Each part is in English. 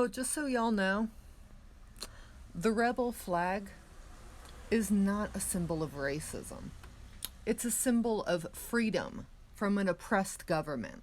So, just so y'all know, the rebel flag is not a symbol of racism. It's a symbol of freedom from an oppressed government.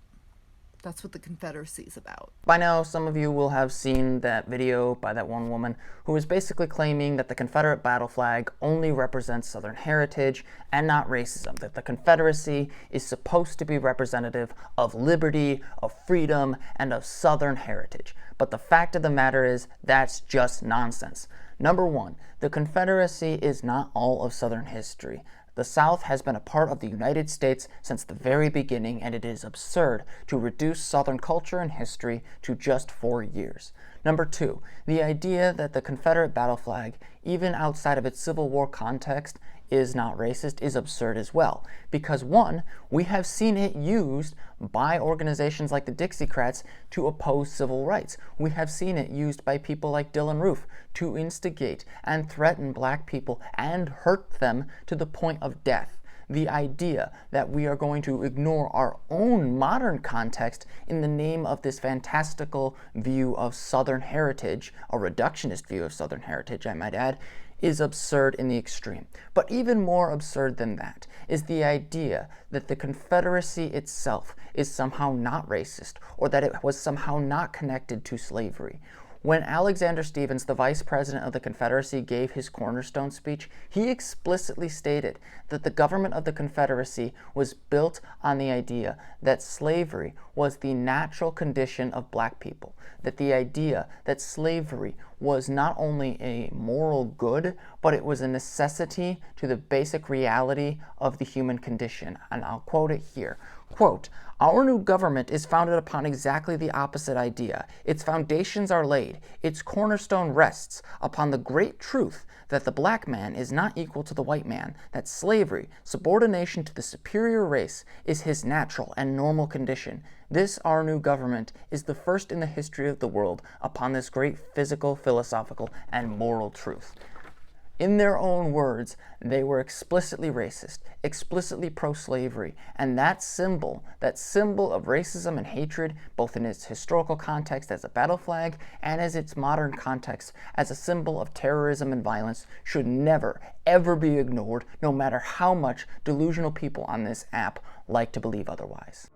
That's what the Confederacy is about. By now, some of you will have seen that video by that one woman who was basically claiming that the Confederate battle flag only represents Southern heritage and not racism, that the Confederacy is supposed to be representative of liberty, of freedom, and of Southern heritage. But the fact of the matter is, that's just nonsense. Number one, the Confederacy is not all of Southern history. The South has been a part of the United States since the very beginning, and it is absurd to reduce Southern culture and history to just 4 years. Number two, the idea that the Confederate battle flag, even outside of its Civil War context, is not racist is absurd as well. Because one, we have seen it used by organizations like the Dixiecrats to oppose civil rights. We have seen it used by people like Dylann Roof to instigate and threaten black people and hurt them to the point of death. The idea that we are going to ignore our own modern context in the name of this fantastical view of Southern heritage, a reductionist view of Southern heritage, I might add, is absurd in the extreme. But even more absurd than that is the idea that the Confederacy itself is somehow not racist, or that it was somehow not connected to slavery. When Alexander Stephens, the vice president of the Confederacy, gave his cornerstone speech, he explicitly stated that the government of the Confederacy was built on the idea that slavery was the natural condition of black people, that the idea that slavery was not only a moral good, but it was a necessity to the basic reality of the human condition. And I'll quote it here. Quote, "Our new government is founded upon exactly the opposite idea. Its foundations are laid. Its cornerstone rests upon the great truth that the black man is not equal to the white man, that slavery, subordination to the superior race, is his natural and normal condition. This, our new government, is the first in the history of the world upon this great physical, philosophical, and moral truth." In their own words, they were explicitly racist, explicitly pro-slavery, and that symbol of racism and hatred, both in its historical context as a battle flag and as its modern context as a symbol of terrorism and violence, should never, ever be ignored, no matter how much delusional people on this app like to believe otherwise.